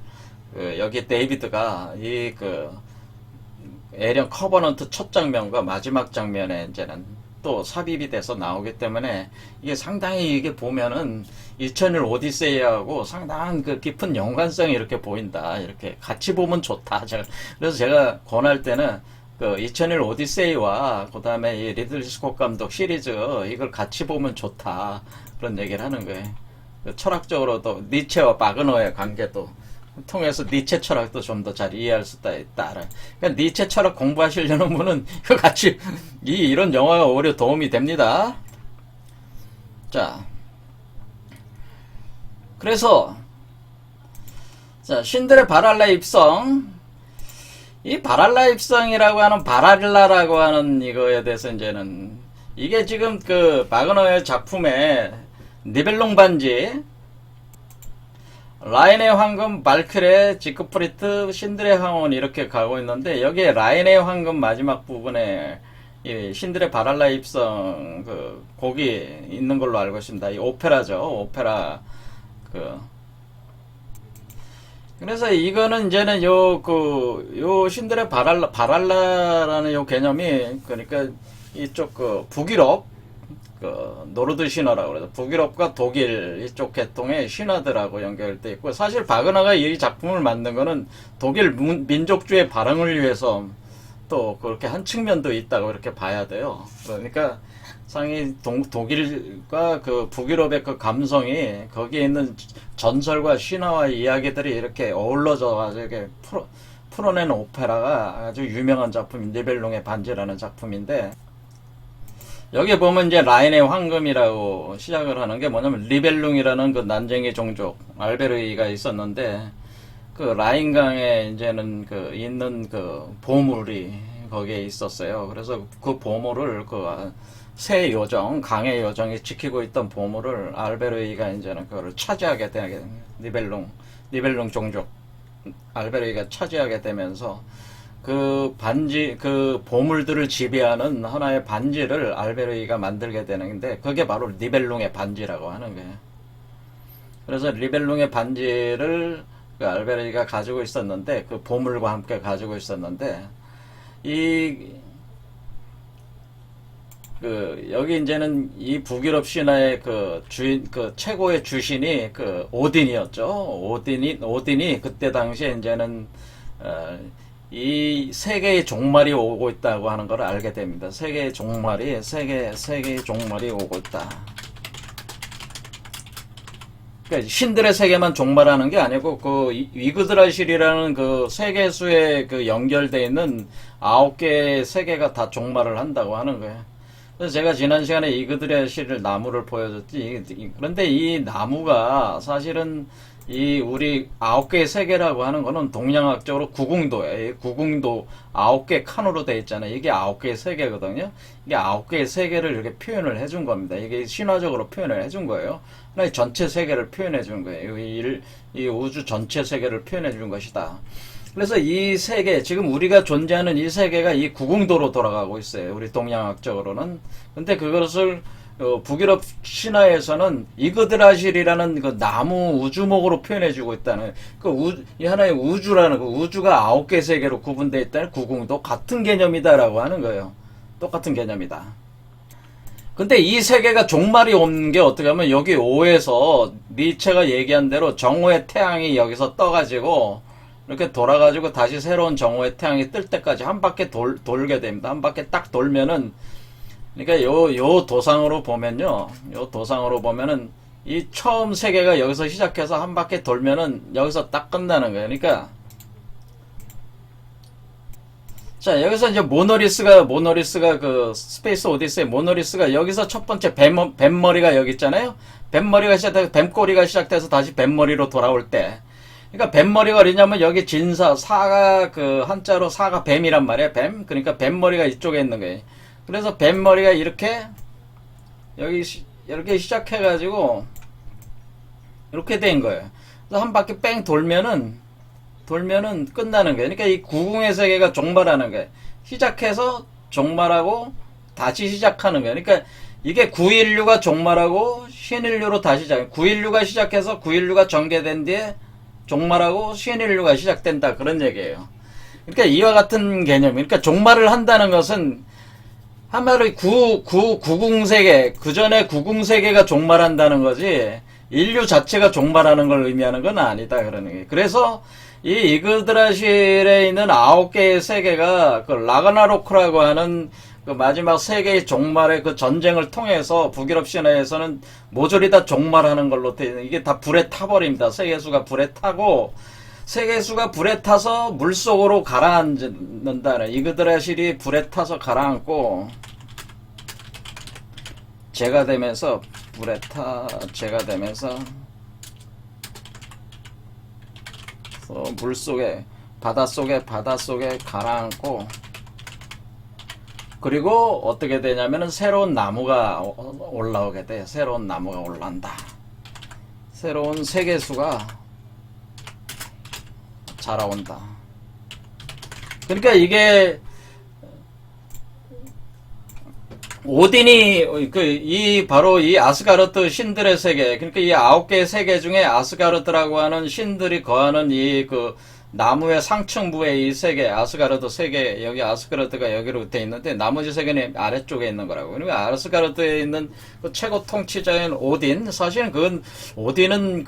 여기 데이비드가 이 그 에리언 커버넌트 첫 장면과 마지막 장면에 이제는 또 삽입이 돼서 나오기 때문에 이게 상당히 이게 보면은 2001 오디세이하고 상당한 그 깊은 연관성이 이렇게 보인다. 이렇게 같이 보면 좋다. 그래서 제가 권할 때는 그 2001 오디세이와 그 다음에 이 리들리 스콧 감독 시리즈 이걸 같이 보면 좋다. 그런 얘기를 하는 거예요. 철학적으로도 니체와 바그너의 관계도 통해서 니체 철학도 좀 더 잘 이해할 수 있다. 그러니까 니체 철학 공부하시려는 분은 이거 같이 이런 영화가 오히려 도움이 됩니다. 자, 그래서 자, 신들의 바랄라 입성. 이 바랄라 입성이라고 하는 바랄라라고 하는 이거에 대해서 이제는 이게 지금 그 바그너의 작품에 니벨롱 반지, 라인의 황금, 발크레, 지크프리트, 신들의 황혼 이렇게 가고 있는데 여기에 라인의 황금 마지막 부분에 이 신들의 바랄라 입성 그 곡이 있는 걸로 알고 있습니다. 이 오페라죠. 오페라 그 그래서 이거는 이제는 요 신들의 바랄라라는 요 개념이 그러니까 이쪽 그 북유럽 그 노르드 신화라고 그래서 북유럽과 독일 이쪽 계통의 신화들하고 연결돼 있고 사실 바그너가 이 작품을 만든 거는 독일 민족주의 발흥을 위해서 또 그렇게 한 측면도 있다고 이렇게 봐야 돼요. 그러니까 상이 독일과 그 북유럽의 그 감성이 거기에 있는 전설과 신화와 이야기들이 이렇게 어우러져 가지고 이렇게 풀어낸 오페라가 아주 유명한 작품 니벨롱의 반지라는 작품인데 여기 보면 이제 라인의 황금이라고 시작을 하는 게 뭐냐면 리벨룽이라는 그 난쟁이 종족 알베르이가 있었는데 그 라인강에 이제는 그 있는 그 보물이 거기에 있었어요. 그래서 그 보물을 그 새 요정, 강의 요정이 지키고 있던 보물을 알베르이가 이제는 그걸 차지하게 되게 니벨룽 종족 알베르이가 차지하게 되면서 그 반지, 그 보물들을 지배하는 하나의 반지를 알베르이가 만들게 되는데 그게 바로 리벨룽의 반지라고 하는 거예요. 그래서 리벨룽의 반지를 그 알베르이가 가지고 있었는데 그 보물과 함께 가지고 있었는데 여기 이제는 이 북유럽 신화의 그 주인, 그 최고의 주신이 그 오딘이었죠. 오딘이 그때 당시에 이제는, 이 세계의 종말이 오고 있다고 하는 걸 알게 됩니다. 세계의 종말이 오고 있다. 그러니까 신들의 세계만 종말하는 게 아니고 그 위그드라실이라는 그 세계수에 그 연결되어 있는 9개의 세계가 다 종말을 한다고 하는 거예요. 그래서 제가 지난 시간에 위그드라실 나무를 보여줬지. 그런데 이 나무가 사실은 이 우리 9개의 세계라고 하는 거는 동양학적으로 구궁도예요. 구궁도 9개 칸으로 되어 있잖아요. 이게 9개의 세계거든요. 이게 9개의 세계를 이렇게 표현을 해준 겁니다. 이게 신화적으로 표현을 해준 거예요. 하나의 전체 세계를 표현해 준 거예요. 이 우주 전체 세계를 표현해 준 것이다. 그래서 이 세계, 지금 우리가 존재하는 이 세계가 이 구궁도로 돌아가고 있어요. 우리 동양학적으로는. 근데 그것을 북유럽 신화에서는 이그드라실이라는 그 나무 우주목으로 표현해주고 있다는 이 하나의 우주라는 그 우주가 9개 세계로 구분되어 있다는 구궁도 같은 개념이다라고 하는 거예요. 똑같은 개념이다. 근데 이 세계가 종말이 온 게 어떻게 하면 여기 5에서 니체가 얘기한 대로 정오의 태양이 여기서 떠가지고 이렇게 돌아가지고 다시 새로운 정오의 태양이 뜰 때까지 한 바퀴 돌게 됩니다. 한 바퀴 딱 돌면은 그러니까 요 도상으로 보면요. 요 도상으로 보면은 이 처음 세계가 여기서 시작해서 한 바퀴 돌면은 여기서 딱 끝나는 거예요. 그러니까 자, 여기서 이제 모노리스가 그 스페이스 오디세이 모노리스가 여기서 첫 번째 뱀머리가 여기 있잖아요. 뱀머리가 시작돼서 뱀꼬리가 시작돼서 다시 뱀머리로 돌아올 때 그러니까 뱀머리가 어디냐면 여기 사가 그 한자로 사가 뱀이란 말이에요. 뱀. 그러니까 뱀머리가 이쪽에 있는 거예요. 그래서 뱀머리가 이렇게 이렇게 시작해가지고 이렇게 된 거예요. 그래서 한 바퀴 뺑 돌면은 끝나는 거예요. 그러니까 이 구궁의 세계가 종말하는 거예요. 시작해서 종말하고 다시 시작하는 거예요. 그러니까 이게 9인류가 종말하고 신인류로 다시 시작. 9인류가 시작해서 9인류가 전개된 뒤에 종말하고 신인류가 시작된다 그런 얘기예요. 그러니까 이와 같은 개념. 그러니까 종말을 한다는 것은 한마디로 구궁세계 그 전에 구궁세계가 종말한다는 거지 인류 자체가 종말하는 걸 의미하는 건 아니다 그러는 거예요. 그래서 이 이그드라실에 있는 9개의 세계가 그 라그나로크라고 하는 그 마지막 세계의 종말의 그 전쟁을 통해서 북유럽 신화에서는 모조리 다 종말하는 걸로 돼 있는 이게 다 불에 타버립니다. 세계수가 불에 타고 세계수가 불에 타서 물속으로 가라앉는다는 이그드라실이 불에 타서 가라앉고 재가 되면서 물속에 바닷속에 가라앉고, 그리고 어떻게 되냐면은 새로운 나무가 올라오게 돼. 새로운 나무가 올라온다. 새로운 세계수가 자라온다. 그러니까 이게 오딘이 바로 이 아스가르트 신들의 세계, 그러니까 이 9개의 세계 중에 아스가르트라고 하는 신들이 거하는 이 나무의 상층부의 이 세계, 아스가르트 세계, 여기 아스가르트가 여기로 돼 있는데 나머지 세계는 아래쪽에 있는 거라고. 그러니까 아스가르트에 있는 그 최고 통치자인 오딘, 사실은 오딘은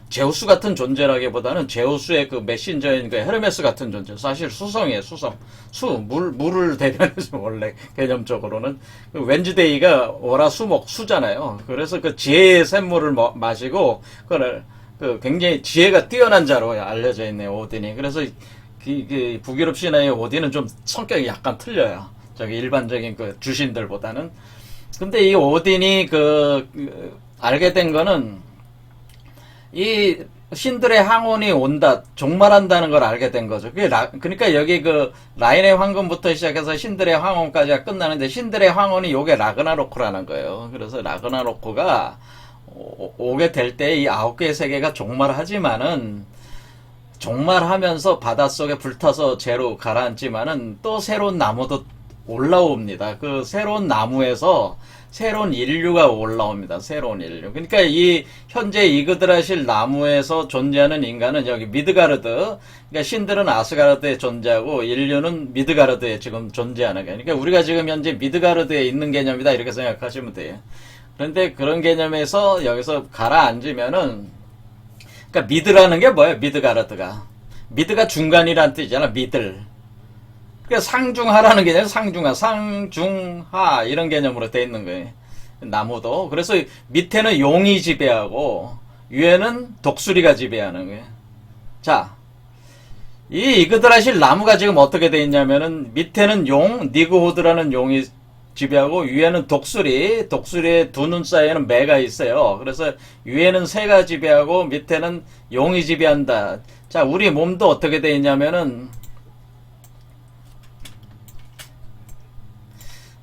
제우스 같은 존재라기보다는 제우스의 메신저인 헤르메스 같은 존재. 사실 수성이에요, 수성. 물을 대변해서 원래 개념적으로는. 웬즈데이가 월화수목 수잖아요. 그래서 지혜의 샘물을 마시고, 굉장히 지혜가 뛰어난 자로 알려져 있네요, 오딘이. 그래서 북유럽 신화의 오딘은 좀 성격이 약간 틀려요. 일반적인 주신들보다는. 근데 이 오딘이 알게 된 거는 이 신들의 항원이 온다, 종말한다는 걸 알게 된 거죠. 그러니까 여기 라인의 황금부터 시작해서 신들의 황혼까지가 끝나는데, 신들의 황혼이 요게 라그나로크라는 거예요. 그래서 라그나로크가 오게 될 때 이 9개의 세계가 종말하지만은, 종말하면서 바닷속에 불타서 재로 가라앉지만은 또 새로운 나무도 올라옵니다. 그 새로운 나무에서 새로운 인류가 올라옵니다. 새로운 인류. 그러니까 이 현재 이그드라실 나무에서 존재하는 인간은 여기 미드가르드, 그러니까 신들은 아스가르드에 존재하고 인류는 미드가르드에 지금 존재하는 거예요. 그러니까 우리가 지금 현재 미드가르드에 있는 개념이다, 이렇게 생각하시면 돼요. 그런데 그런 개념에서 여기서 가라앉으면은, 그러니까 미드라는 게 뭐예요? 미드가르드가. 미드가 중간이란 뜻이잖아, 미들. 그러니까 상중하라는 개념, 상중하 이런 개념으로 돼 있는 거예요. 나무도. 그래서 밑에는 용이 지배하고 위에는 독수리가 지배하는 거예요. 자, 이 이그드라실 나무가 지금 어떻게 돼 있냐면은 밑에는 용, 니그호드라는 용이 지배하고 위에는 독수리의 두 눈 사이에는 매가 있어요. 그래서 위에는 새가 지배하고 밑에는 용이 지배한다. 자, 우리 몸도 어떻게 돼 있냐면은,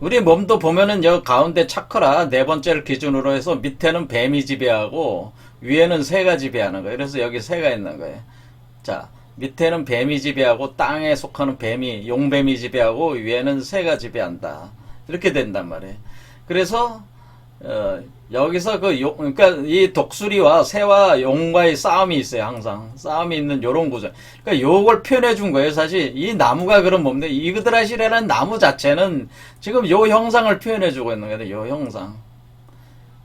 우리 몸도 보면은 여 가운데 차크라 네 번째를 기준으로 해서 밑에는 뱀이 지배하고 위에는 새가 지배하는 거예요. 그래서 여기 새가 있는 거예요. 자, 밑에는 뱀이 지배하고 땅에 속하는 용뱀이 지배하고 위에는 새가 지배한다. 이렇게 된단 말이에요. 그래서 여기서 그러니까 이 독수리와 새와 용과의 싸움이 있어요. 항상 싸움이 있는 요런 구조. 그러니까 요걸 표현해 준 거예요. 사실 이 나무가 그런 몸인데, 이그드라실이라는 나무 자체는 지금 요 형상을 표현해 주고 있는 거예요. 요 형상.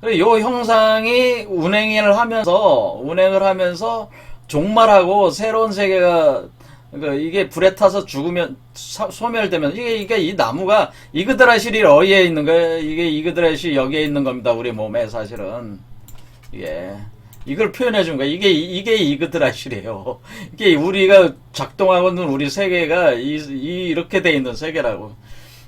요 형상이 운행을 하면서 종말하고 새로운 세계가, 그러니까 이게 불에 타서 죽으면 소멸되면, 이게 이 나무가 이그드라실이 어디에 있는 거예요? 이게 이그드라실이 여기에 있는 겁니다. 우리 몸에 사실은. 이걸 표현해 준 거야. 이게 이그드라실이에요. 이게 우리가 작동하고 있는 우리 세계가 이렇게 돼 있는 세계라고.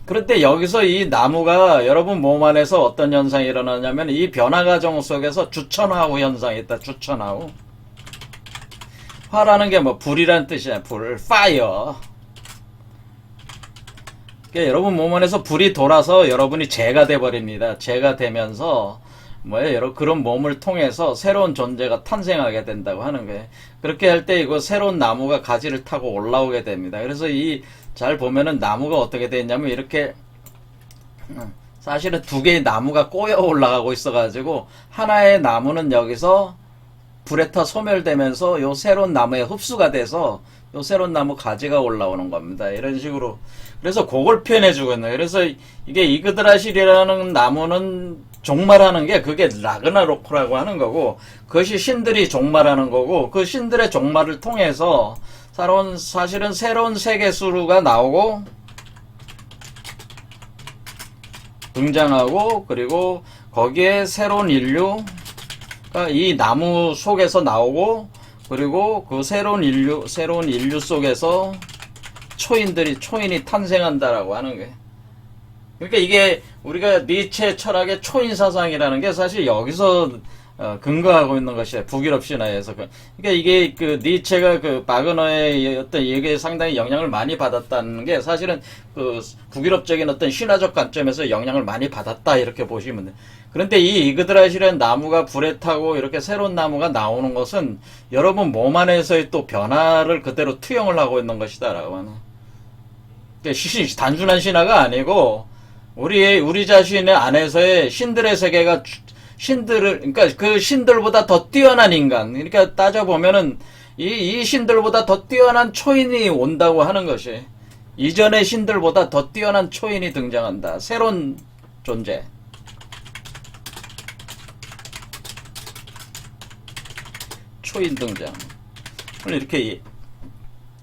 그런데 여기서 이 나무가 여러분 몸 안에서 어떤 현상이 일어나냐면, 이 변화 과정 속에서 주천하우 현상이 있다. 주천하우. 화라는 게 불이란 뜻이야. 불, fire. 그러니까 여러분 몸 안에서 불이 돌아서 여러분이 재가 돼버립니다. 재가 되면서 그런 몸을 통해서 새로운 존재가 탄생하게 된다고 하는 거예요. 그렇게 할 때 이거 새로운 나무가 가지를 타고 올라오게 됩니다. 그래서 잘 보면은 나무가 어떻게 돼 있냐면, 이렇게 사실은 두 개의 나무가 꼬여 올라가고 있어가지고, 하나의 나무는 여기서 불에 타 소멸되면서 요 새로운 나무에 흡수가 돼서 요 새로운 나무 가지가 올라오는 겁니다. 이런 식으로. 그래서 그걸 표현해 주고 있는 거예요. 그래서 이게 이그드라실이라는 나무는 종말하는 게, 그게 라그나로크라고 하는 거고, 그것이 신들이 종말하는 거고, 그 신들의 종말을 통해서 사실은 새로운 세계수가 나오고 등장하고, 그리고 거기에 새로운 인류, 이 나무 속에서 나오고, 그리고 그 새로운 인류 속에서 초인이 탄생한다라고 하는 거예요. 그러니까 이게 우리가 니체 철학의 초인 사상이라는 게 사실 여기서 근거하고 있는 것이 북유럽 신화에서 그러니까 이게 그 니체가 그 바그너의 어떤 얘기에 상당히 영향을 많이 받았다는 게 사실은 그 북유럽적인 어떤 신화적 관점에서 영향을 많이 받았다 이렇게 보시면 돼요. 그런데 이 이그드라시라는 나무가 불에 타고 이렇게 새로운 나무가 나오는 것은 여러분 몸 안에서의 또 변화를 그대로 투영을 하고 있는 것이다라고 하는. 그러니까 단순한 신화가 아니고 우리 자신의 안에서의 신들의 세계가 그러니까 그 신들보다 더 뛰어난 인간, 그러니까 따져보면은, 이 신들보다 더 뛰어난 초인이 온다고 하는 것이, 이전의 신들보다 더 뛰어난 초인이 등장한다. 새로운 존재. 초인 등장. 이렇게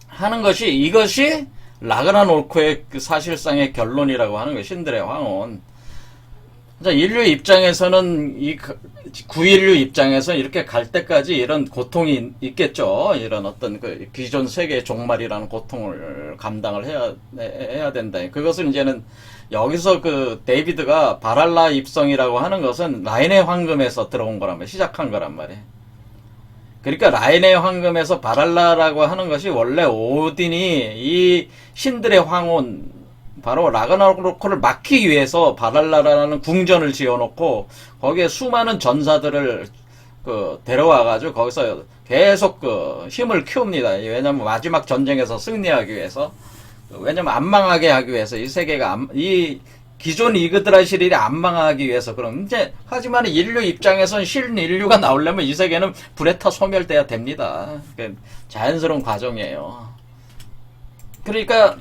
하는 것이, 이것이 라그나로크의 그 사실상의 결론이라고 하는 것이 신들의 황혼. 인류 입장에서는 구인류 입장에서 이렇게 갈 때까지 이런 고통이 있겠죠. 이런 어떤 그 기존 세계의 종말이라는 고통을 감당을 해야 된다. 그것은 이제는 여기서 그 데이비드가 바랄라 입성이라고 하는 것은 라인의 황금에서 들어온 거란 말이에요. 시작한 거란 말이에요. 그러니까 라인의 황금에서 바랄라라고 하는 것이 원래 오딘이 이 신들의 황혼 바로 라그나로크를 막기 위해서 바랄라라는 궁전을 지어놓고 거기에 수많은 전사들을 데려와가지고 거기서 계속 힘을 키웁니다. 왜냐면 마지막 전쟁에서 승리하기 위해서, 왜냐면 안 망하게 하기 위해서, 이 세계가 이 기존 이그드라실이 안 망하기 위해서. 그럼 이제 하지만 인류 입장에선 신인류가 나오려면 이 세계는 불에 타 소멸돼야 됩니다. 자연스러운 과정이에요. 그러니까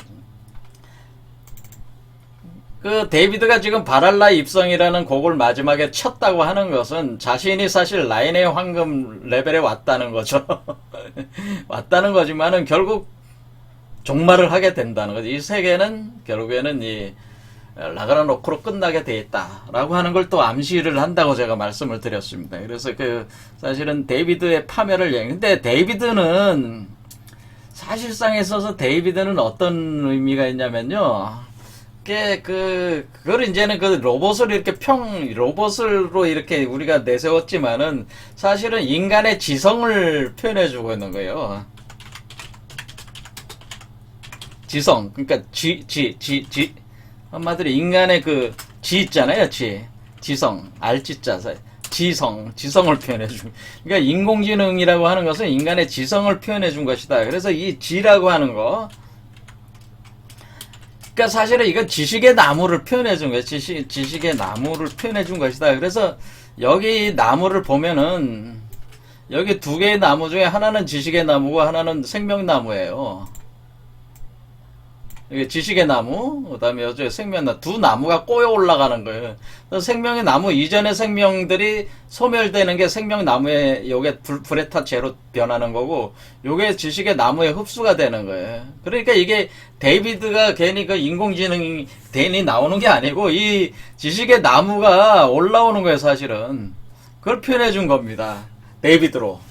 그 데이비드가 지금 바랄라 입성이라는 곡을 마지막에 쳤다고 하는 것은 자신이 사실 라인의 황금 레벨에 왔다는 거죠. 왔다는 거지만은 결국 종말을 하게 된다는 거죠. 이 세계는 결국에는 이 라그나로크로 끝나게 돼 있다라고 하는 걸 또 암시를 한다고 제가 말씀을 드렸습니다. 그래서 사실은 데이비드의 파멸을 근데 데이비드는 사실상에 있어서 데이비드는 어떤 의미가 있냐면요. 그걸 이제는 로봇을 이렇게 로봇으로 이렇게 우리가 내세웠지만은 사실은 인간의 지성을 표현해주고 있는 거예요. 지성. 그러니까 한마디로 인간의 지 있잖아요. 지성. 알지자. 지성을 표현해준. 그러니까 인공지능이라고 하는 것은 인간의 지성을 표현해준 것이다. 그래서 이 지라고 하는 거, 그러니까 사실은 이건 지식의 나무를 표현해준 거예요. 지식의 나무를 표현해준 것이다. 그래서 여기 나무를 보면은 여기 두 개의 나무 중에 하나는 지식의 나무고 하나는 생명나무예요. 이게 지식의 나무, 그 다음에 여기 생명나무, 두 나무가 꼬여 올라가는 거예요. 그래서 생명의 나무 이전의 생명들이 소멸되는 게 생명나무에 요게 불에 타 재로 변하는 거고, 요게 지식의 나무에 흡수가 되는 거예요. 그러니까 이게 데이비드가 괜히 인공지능이 괜히 나오는 게 아니고 이 지식의 나무가 올라오는 거예요, 사실은. 그걸 표현해 준 겁니다. 데이비드로.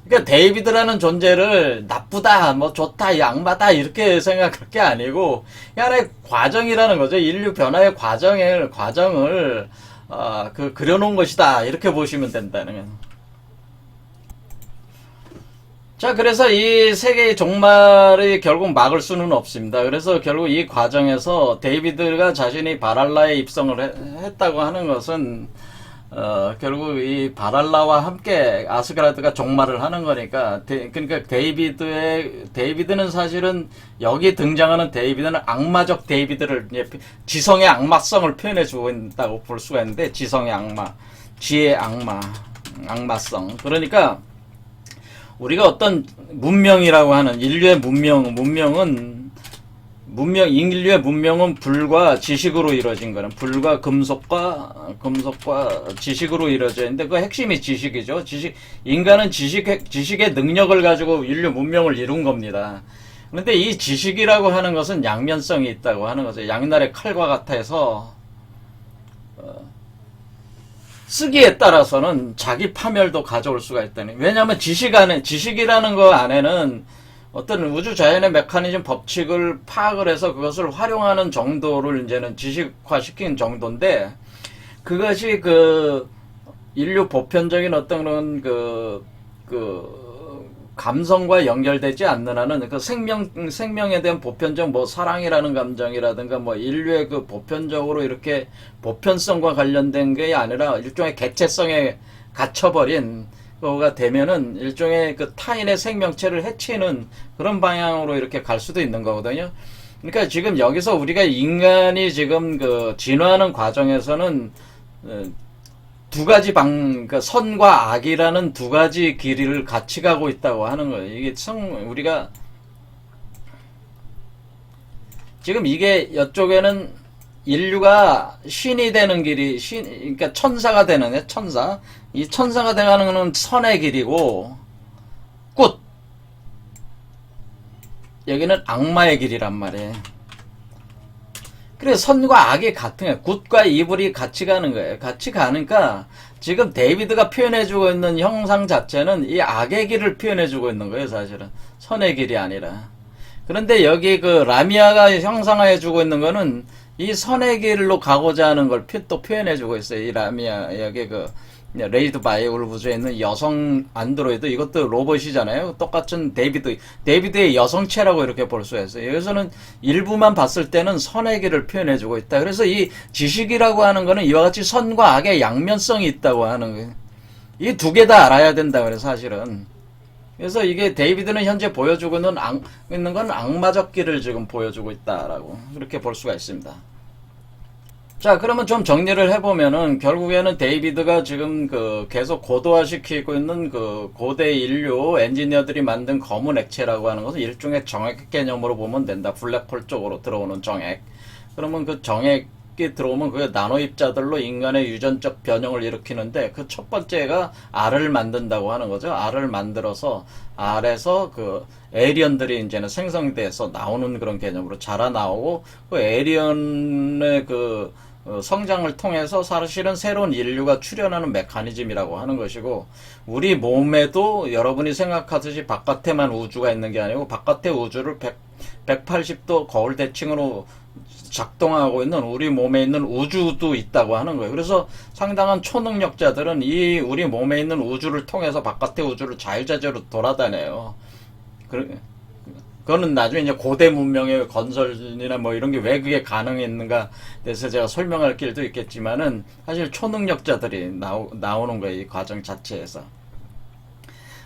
그러니까 데이비드라는 존재를 나쁘다, 뭐 좋다, 악마다 이렇게 생각할 게 아니고 하나의 과정이라는 거죠. 인류 변화의 과정을 그려놓은 것이다 이렇게 보시면 된다는 거예요. 자, 그래서 이 세계의 종말이 결국 막을 수는 없습니다. 그래서 결국 이 과정에서 데이비드가 자신이 바랄라에 입성을 했다고 하는 것은 결국 이 바랄라와 함께 아스가르드가 종말을 하는 거니까, 그러니까 데이비드는 사실은 여기 등장하는 데이비드는 악마적 데이비드를, 지성의 악마성을 표현해 주고 있다고 볼 수가 있는데, 지성의 악마, 지의 악마성. 그러니까 우리가 어떤 문명이라고 하는 인류의 인류의 문명은 불과 지식으로 이루어진 거는 불과 금속과 지식으로 이루어져 있는데 그 핵심이 지식이죠. 인간은 지식의 능력을 가지고 인류 문명을 이룬 겁니다. 그런데 이 지식이라고 하는 것은 양면성이 있다고 하는 거죠. 양날의 칼과 같아서 쓰기에 따라서는 자기 파멸도 가져올 수가 있다니. 왜냐하면 지식이라는 거 안에는 어떤 우주 자연의 메커니즘 법칙을 파악을 해서 그것을 활용하는 정도를 이제는 지식화시킨 정도인데, 그것이 인류 보편적인 어떤 그런 감성과 연결되지 않는 한은 그 생명에 대한 보편적 뭐 사랑이라는 감정이라든가 뭐 인류의 그 보편적으로 이렇게 보편성과 관련된 게 아니라 일종의 개체성에 갇혀버린 거가 되면은 일종의 그 타인의 생명체를 해치는 그런 방향으로 이렇게 갈 수도 있는 거거든요. 그러니까 지금 여기서 우리가 인간이 지금 그 진화하는 과정에서는 두 가지 그러니까 선과 악이라는 두 가지 길이를 같이 가고 있다고 하는 거예요. 이게 우리가 지금 이게 이쪽에는 인류가 신이 되는 길이 그러니까 천사가 되는 천사. 이 천사가 되가는 거는 선의 길이고 꽃 여기는 악마의 길이란 말이에요. 그래서 선과 악이 같은 거예요. 굿과 이블이 같이 가는 거예요. 같이 가니까 지금 데이비드가 표현해주고 있는 형상 자체는 이 악의 길을 표현해주고 있는 거예요. 사실은 선의 길이 아니라. 그런데 여기 그 라미아가 형상화해주고 있는 거는 이 선의 길로 가고자 하는 걸 또 표현해주고 있어요. 이 라미아 여기 그 레이드 바이 울부즈에 있는 여성 안드로이드 이것도 로봇이잖아요. 똑같은 데이비드의 여성체라고 이렇게 볼 수 있어요. 여기서는 일부만 봤을 때는 선의 길을 표현해주고 있다. 그래서 이 지식이라고 하는 거는 이와 같이 선과 악의 양면성이 있다고 하는 거예요. 이 두 개 다 알아야 된다 그래 사실은. 그래서 이게 데이비드는 현재 보여주고 있는 건 악마적 길을 지금 보여주고 있다라고 그렇게 볼 수가 있습니다. 자, 그러면 좀 정리를 해보면은, 결국에는 데이비드가 지금 계속 고도화시키고 있는 고대 인류 엔지니어들이 만든 검은 액체라고 하는 것은 일종의 정액 개념으로 보면 된다. 블랙홀 쪽으로 들어오는 정액. 그러면 그 정액이 들어오면 그게 나노 입자들로 인간의 유전적 변형을 일으키는데, 그 첫 번째가 알을 만든다고 하는 거죠. 알을 만들어서, 알에서 에이리언들이 이제는 생성돼서 나오는 그런 개념으로 자라나오고, 그 에이리언의 성장을 통해서 사실은 새로운 인류가 출현하는 메커니즘이라고 하는 것이고, 우리 몸에도 여러분이 생각하듯이 바깥에만 우주가 있는 게 아니고 바깥의 우주를 180도 거울 대칭으로 작동하고 있는 우리 몸에 있는 우주도 있다고 하는 거예요. 그래서 상당한 초능력자들은 이 우리 몸에 있는 우주를 통해서 바깥의 우주를 자유자재로 돌아다녀요. 그거는 나중에 이제 고대 문명의 건설이나 뭐 이런 게 왜 그게 가능했는가 대해서 제가 설명할 길도 있겠지만은 사실 초능력자들이 나오는 거예요. 이 과정 자체에서.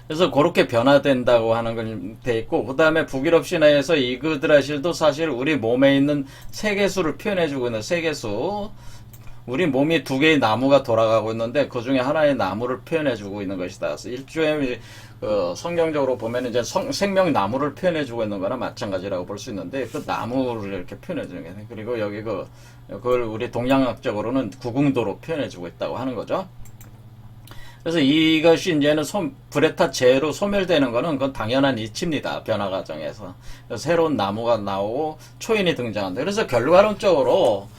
그래서 그렇게 변화된다고 하는 건 돼 있고, 그 다음에 북유럽 신화에서 이그드라실도 사실 우리 몸에 있는 세계수를 표현해주고 있는 세계수. 우리 몸이 두 개의 나무가 돌아가고 있는데 그 중에 하나의 나무를 표현해주고 있는 것이다. 그래서 일종의 성경적으로 보면 이제 생명 나무를 표현해주고 있는 거나 마찬가지라고 볼 수 있는데 그 나무를 이렇게 표현해주는 게 그리고 여기 그걸 우리 동양학적으로는 구궁도로 표현해주고 있다고 하는 거죠. 그래서 이것이 이제는 불에 타 재로 소멸되는 거는 그건 당연한 이치입니다. 변화 과정에서. 새로운 나무가 나오고 초인이 등장한다. 그래서 결과론적으로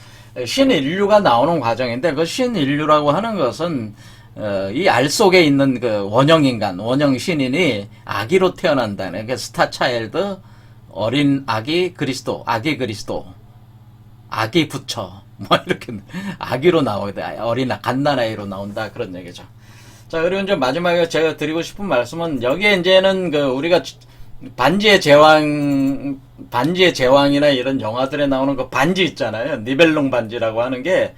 신인류가 나오는 과정인데 그 신인류라고 하는 것은 이 알 속에 있는 그 원형인간, 원형 신인이 아기로 태어난다는 그 스타 차일드, 어린 아기 그리스도, 아기 그리스도, 아기 부처, 뭐 이렇게 아기로 나오다, 어린 갓난아이로 나온다 그런 얘기죠. 자, 그리고 이제 마지막에 제가 드리고 싶은 말씀은 여기에 이제는 우리가 반지의 제왕이나 이런 영화들에 나오는 그 반지 있잖아요. 니벨룽 반지라고 하는 게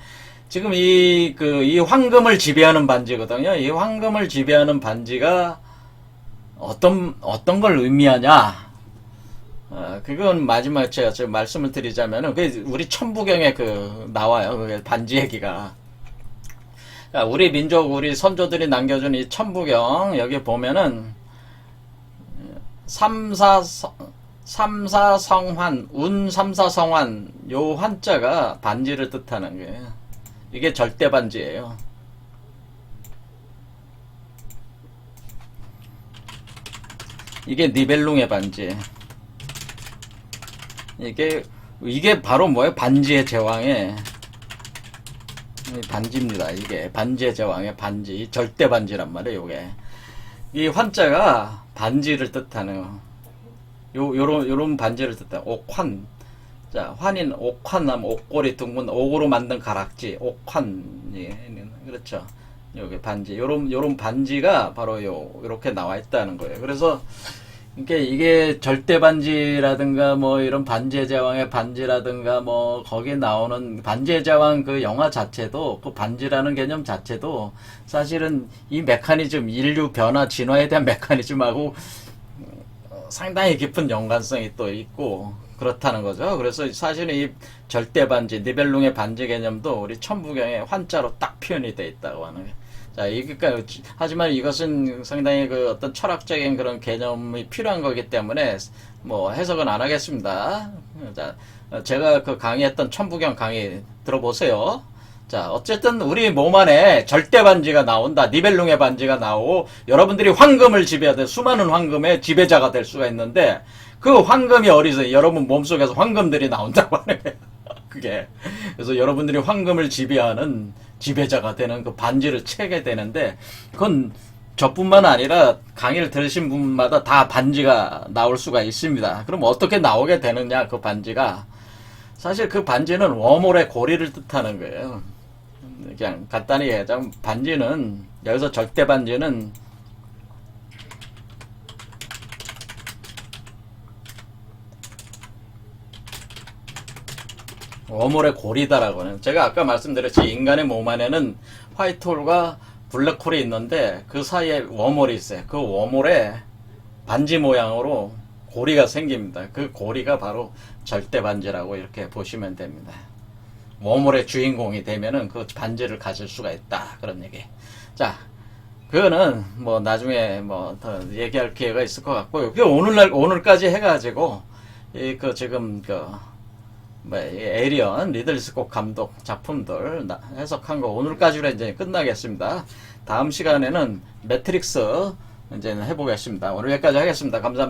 지금 이 황금을 지배하는 반지거든요. 이 황금을 지배하는 반지가 어떤 걸 의미하냐? 그건 마지막에 제가 말씀을 드리자면은 우리 천부경에 나와요. 그 반지 얘기가. 우리 민족, 우리 선조들이 남겨준 이 천부경, 여기 보면은, 삼사성환, 운삼사성환, 요 환자가 반지를 뜻하는 거예요. 이게 절대 반지예요. 이게 니벨룽의 반지. 이게 바로 뭐예요? 반지의 제왕의, 반지입니다. 이게 반지의 제왕의 반지, 절대 반지란 말이에요. 요게 이 환자가 반지를 뜻하는 요런 반지를 뜻하는 옥환. 자, 환인 옥환 하면 옥골이 둥근 옥으로 만든 가락지 옥환. 예, 그렇죠. 여기 반지, 요런 반지가 바로 요렇게 나와 있다는 거예요. 그래서 이게 절대 반지라든가 뭐 이런 반지의 제왕의 반지라든가 뭐 거기에 나오는 반지의 제왕 그 영화 자체도 그 반지라는 개념 자체도 사실은 이 메커니즘 인류 변화 진화에 대한 메커니즘하고 상당히 깊은 연관성이 또 있고 그렇다는 거죠. 그래서 사실은 이 절대 반지, 니벨룽의 반지 개념도 우리 천부경에 환자로 딱 표현이 돼 있다고 하는 거예요. 자, 그러니까 하지만 이것은 상당히 그 어떤 철학적인 그런 개념이 필요한 거기 때문에 뭐 해석은 안 하겠습니다. 자, 제가 그 강의했던 천부경 강의 들어보세요. 자, 어쨌든 우리 몸 안에 절대 반지가 나온다. 니벨룽의 반지가 나오고 여러분들이 황금을 지배해야 돼. 수많은 황금의 지배자가 될 수가 있는데 그 황금이 어디서 여러분 몸속에서 황금들이 나온다고 하는 거예요. 그게. 그래서 여러분들이 황금을 지배하는 지배자가 되는 그 반지를 채게 되는데 그건 저뿐만 아니라 강의를 들으신 분마다 다 반지가 나올 수가 있습니다. 그럼 어떻게 나오게 되느냐 그 반지가 사실 그 반지는 워몰의 고리를 뜻하는 거예요. 그냥 간단히 얘기하자면 반지는 여기서 절대 반지는 워몰의 고리다라고는 제가 아까 말씀드렸지 인간의 몸 안에는 화이트홀과 블랙홀이 있는데 그 사이에 워몰이 있어요. 그 워몰에 반지 모양으로 고리가 생깁니다. 그 고리가 바로 절대 반지라고 이렇게 보시면 됩니다. 워몰의 주인공이 되면은 그 반지를 가질 수가 있다. 그런 얘기. 자, 그거는 뭐 나중에 뭐 더 얘기할 기회가 있을 것 같고요. 그 오늘까지 해가지고 그 지금 뭐 에이리언 리들리 스콧 감독 작품들 해석한 거 오늘까지로 이제 끝나겠습니다. 다음 시간에는 매트릭스 이제 해보겠습니다. 오늘 여기까지 하겠습니다. 감사합니다.